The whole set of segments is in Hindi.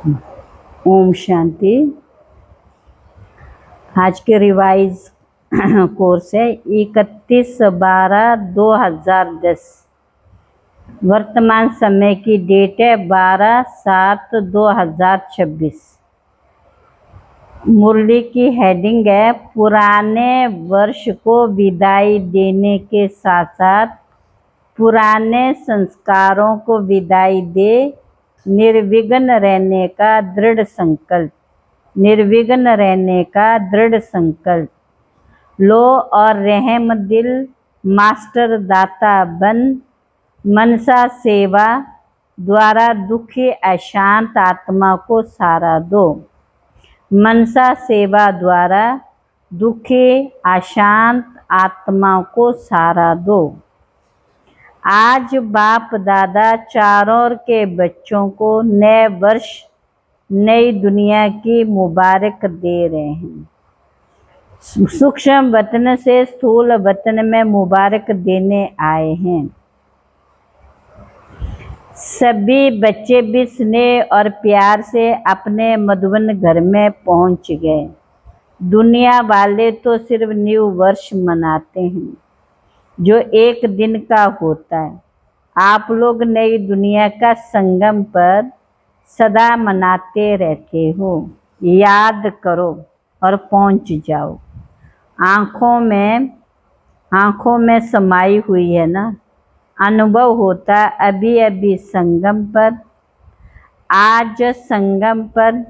ओम शांति। आज के रिवाइज कोर्स है 31/12/2010। वर्तमान समय की डेट है 12/7/2026। मुरली की हेडिंग है पुराने वर्ष को विदाई देने के साथ साथ पुराने संस्कारों को विदाई दे निर्विघ्न रहने का दृढ़ संकल्प। निर्विघ्न रहने का दृढ़ संकल्प लो और रहम दिल मास्टर दाता बन मनसा सेवा द्वारा दुखी अशांत आत्मा को सहारा दो। मनसा सेवा द्वारा दुखी अशांत आत्मा को सहारा दो। आज बाप दादा चारों के बच्चों को नए वर्ष नई दुनिया की मुबारक दे रहे हैं। सूक्ष्म वतन से स्थूल वतन में मुबारक देने आए हैं। सभी बच्चे भी स्नेह और प्यार से अपने मधुबन घर में पहुंच गए। दुनिया वाले तो सिर्फ न्यू वर्ष मनाते हैं जो एक दिन का होता है। आप लोग नई दुनिया का संगम पर सदा मनाते रहते हो। याद करो और पहुंच जाओ। आँखों में समाई हुई है ना। अनुभव होता अभी अभी संगम पर, आज संगम पर,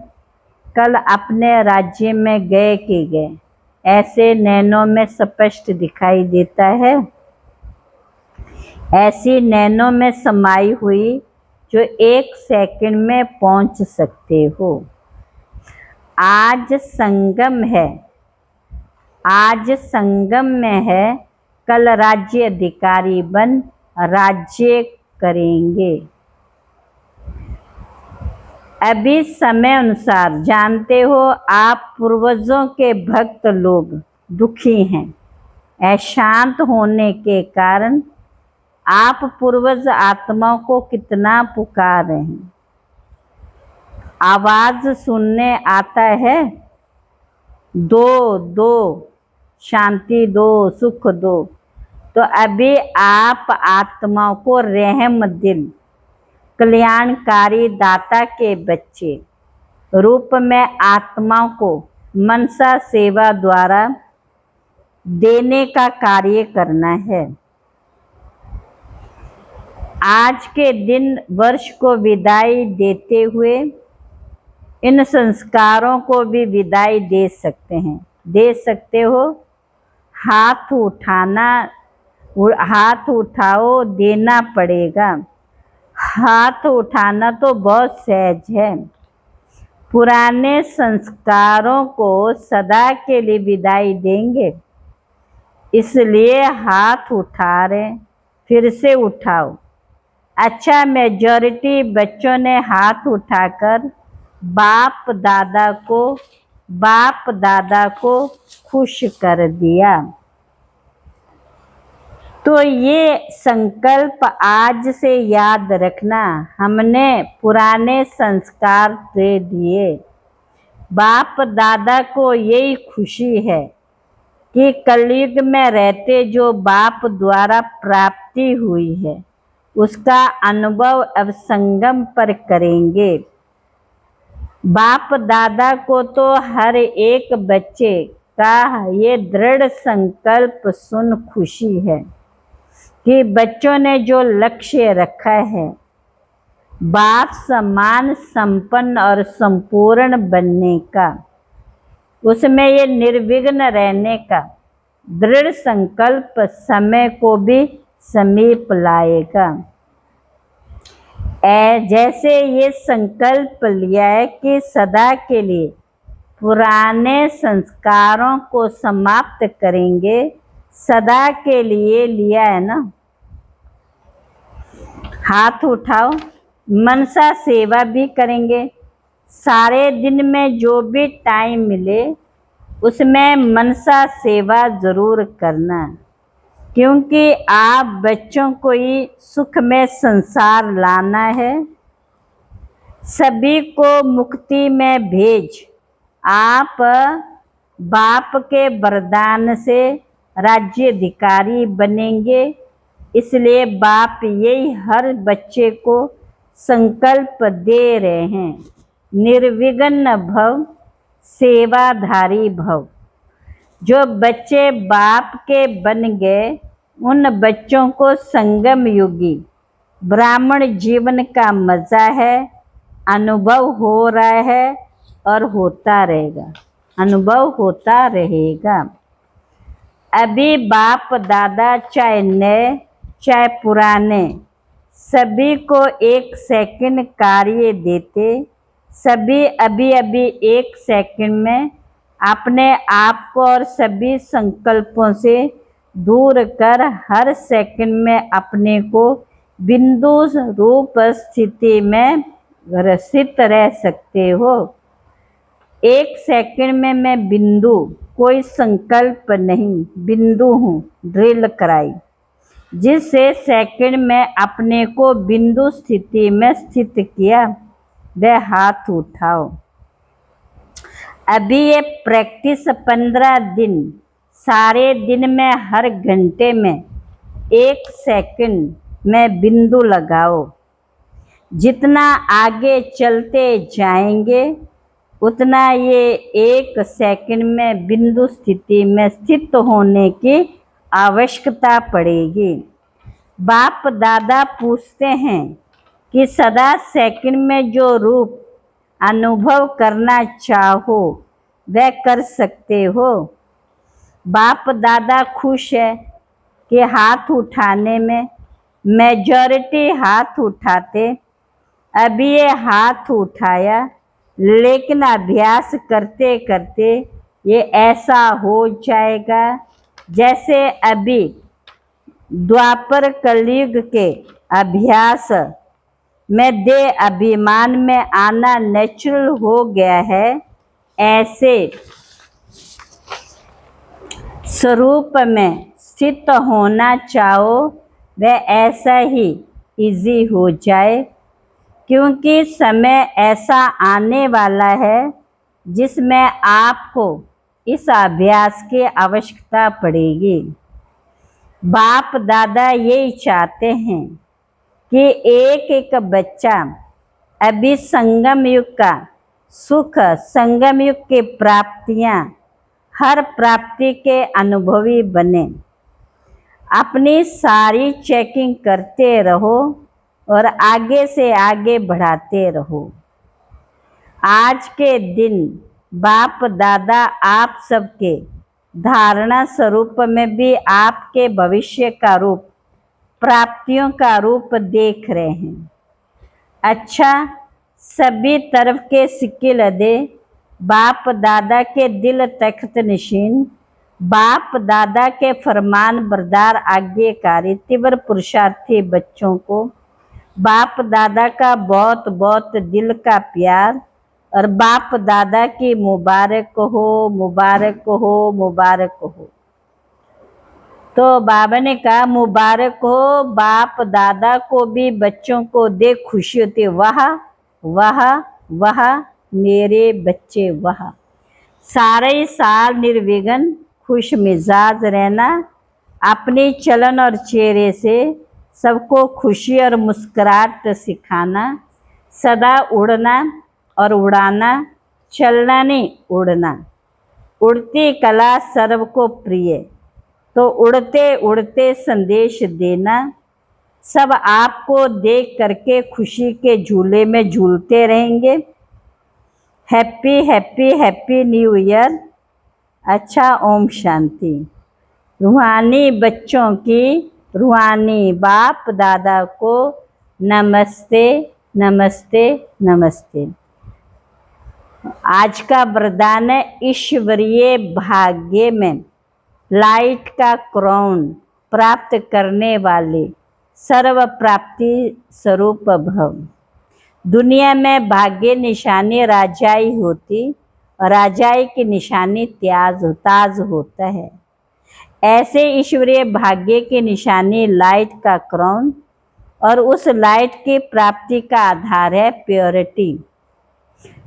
कल अपने राज्य में गए कि गए। ऐसे नैनों में स्पष्ट दिखाई देता है। ऐसी नैनों में समाई हुई जो एक सेकंड में पहुंच सकते हो। आज संगम है, आज संगम में है, कल राज्य अधिकारी बन राज्य करेंगे। अभी समय अनुसार जानते हो आप पूर्वजों के भक्त लोग दुखी हैं। अशांत होने के कारण आप पूर्वज आत्माओं को कितना पुकार रहे हैं। आवाज सुनने आता है, दो दो शांति दो, सुख दो। तो अभी आप आत्माओं को रहम दिल कल्याणकारी दाता के बच्चे रूप में आत्माओं को मनसा सेवा द्वारा देने का कार्य करना है। आज के दिन वर्ष को विदाई देते हुए इन संस्कारों को भी विदाई दे सकते हैं। दे सकते हो। हाथ उठाना, हाथ उठाओ, देना पड़ेगा। हाथ उठाना तो बहुत सहज है। पुराने संस्कारों को सदा के लिए विदाई देंगे, इसलिए हाथ उठा रहे। फिर से उठाओ। अच्छा, मेजॉरिटी बच्चों ने हाथ उठाकर बाप दादा को खुश कर दिया। तो ये संकल्प आज से याद रखना, हमने पुराने संस्कार दे दिए। बाप दादा को यही खुशी है कि कलयुग में रहते जो बाप द्वारा प्राप्ति हुई है उसका अनुभव अब संगम पर करेंगे। बाप दादा को तो हर एक बच्चे का ये दृढ़ संकल्प सुन खुशी है कि बच्चों ने जो लक्ष्य रखा है बाप समान संपन्न और संपूर्ण बनने का, उसमें ये निर्विघ्न रहने का दृढ़ संकल्प समय को भी समीप लाएगा। जैसे ये संकल्प लिया है कि सदा के लिए पुराने संस्कारों को समाप्त करेंगे, सदा के लिए लिया है ना। हाथ उठाओ। मनसा सेवा भी करेंगे। सारे दिन में जो भी टाइम मिले उसमें मनसा सेवा जरूर करना, क्योंकि आप बच्चों को ही सुख में संसार लाना है। सभी को मुक्ति में भेज। आप बाप के वरदान से राज्याधिकारी बनेंगे। इसलिए बाप यही हर बच्चे को संकल्प दे रहे हैं, निर्विघ्न भव, सेवाधारी भव। जो बच्चे बाप के बन गए, उन बच्चों को संगम युगी ब्राह्मण जीवन का मजा है, अनुभव हो रहा है और होता रहेगा, अनुभव होता रहेगा। अभी बाप दादा चाहे नए चाहे पुराने, सभी को एक सेकंड कार्य देते। सभी अभी अभी एक सेकंड में अपने आप को और सभी संकल्पों से दूर कर हर सेकंड में अपने को बिंदु रूप स्थिति में स्थित रह सकते हो। एक सेकंड में मैं बिंदु, कोई संकल्प नहीं, बिंदु हूँ, ड्रिल कराई, जिससे सेकंड में अपने को बिंदु स्थिति में स्थित किया। वह हाथ उठाओ। अभी ये प्रैक्टिस 15 दिन, सारे दिन में हर घंटे में एक सेकंड में बिंदु लगाओ। जितना आगे चलते जाएंगे उतना ये एक सेकंड में बिंदु स्थिति में स्थित होने की आवश्यकता पड़ेगी। बाप दादा पूछते हैं कि सदा सेकंड में जो रूप अनुभव करना चाहो वह कर सकते हो। बाप दादा खुश है कि हाथ उठाने में मेजॉरिटी हाथ उठाते। अभी ये हाथ उठाया, लेकिन अभ्यास करते करते ये ऐसा हो जाएगा जैसे अभी द्वापर कलयुग के अभ्यास में देह अभिमान में आना नेचुरल हो गया है। ऐसे स्वरूप में स्थित होना चाहो वह ऐसा ही इजी हो जाए, क्योंकि समय ऐसा आने वाला है जिसमें आपको इस अभ्यास की आवश्यकता पड़ेगी। बाप दादा यही चाहते हैं कि एक एक बच्चा अभी संगम युग का सुख, संगम युग की प्राप्तियां, हर प्राप्ति के अनुभवी बने। अपनी सारी चेकिंग करते रहो और आगे से आगे बढ़ाते रहो। आज के दिन बाप दादा आप सबके धारणा स्वरूप में भी आपके भविष्य का रूप, प्राप्तियों का रूप देख रहे हैं। अच्छा, सभी तरफ के सिक्के लदे, बाप दादा के दिल तख्त नशीन, बाप दादा के फरमान बरदार आज्ञाकारी तीव्र पुरुषार्थी बच्चों को बाप दादा का बहुत बहुत दिल का प्यार और बाप दादा की मुबारक हो, मुबारक हो, मुबारक हो। तो बाबा ने कहा मुबारक हो, बाप दादा को भी बच्चों को देख खुशी होती है। वाह वाह वाह मेरे बच्चे, वाह। सारे साल निर्विघ्न खुश मिजाज रहना, अपनी चलन और चेहरे से सबको खुशी और मुस्कुराहट सिखाना, सदा उड़ना और उड़ाना, चलना नहीं उड़ना। उड़ती कला सर्व को प्रिय, तो उड़ते उड़ते संदेश देना। सब आपको देख करके खुशी के झूले में झूलते रहेंगे। Happy happy happy new year. अच्छा, ओम शांति। रूहानी बच्चों की रूहानी बाप दादा को नमस्ते नमस्ते नमस्ते। आज का वरदान है ईश्वरीय भाग्य में लाइट का क्राउन प्राप्त करने वाले सर्व प्राप्ति स्वरूप भव। दुनिया में भाग्य निशानी राजाई होती और राजाई की निशानी ताज होता है। ऐसे ईश्वरीय भाग्य की निशानी लाइट का क्राउन और उस लाइट की प्राप्ति का आधार है प्योरिटी।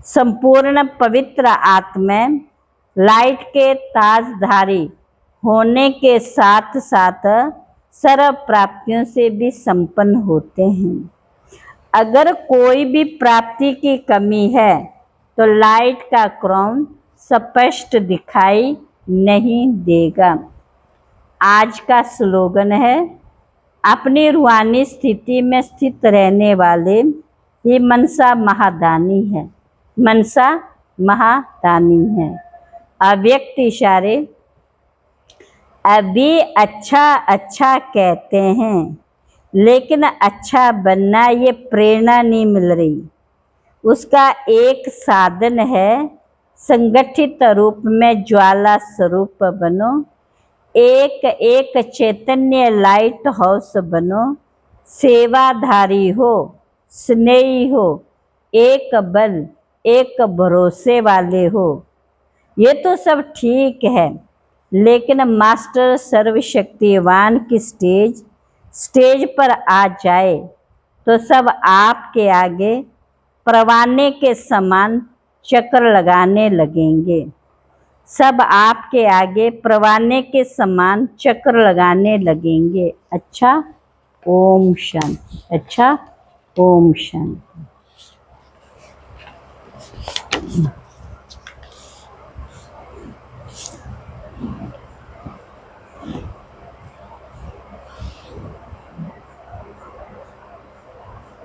संपूर्ण पवित्र आत्मा लाइट के ताजधारी होने के साथ साथ सर्व प्राप्तियों से भी संपन्न होते हैं। अगर कोई भी प्राप्ति की कमी है तो लाइट का क्रॉन स्पष्ट दिखाई नहीं देगा। आज का स्लोगन है, अपनी रूहानी स्थिति में स्थित रहने वाले ये मनसा महादानी है। मनसा महादानी है। अव्यक्त इशारे अभी अच्छा अच्छा कहते हैं, लेकिन अच्छा बनना ये प्रेरणा नहीं मिल रही। उसका एक साधन है, संगठित रूप में ज्वाला स्वरूप बनो, एक एक चैतन्य लाइट हाउस बनो, सेवाधारी हो, स्नेही हो, एक बल एक भरोसे वाले हो। ये तो सब ठीक है, लेकिन मास्टर सर्वशक्तिवान की स्टेज पर आ जाए तो सब आपके आगे परवाने के समान चक्र लगाने लगेंगे। सब आपके आगे परवाने के समान चक्र लगाने लगेंगे। अच्छा, ओम शांति। अच्छा, ओम शांति।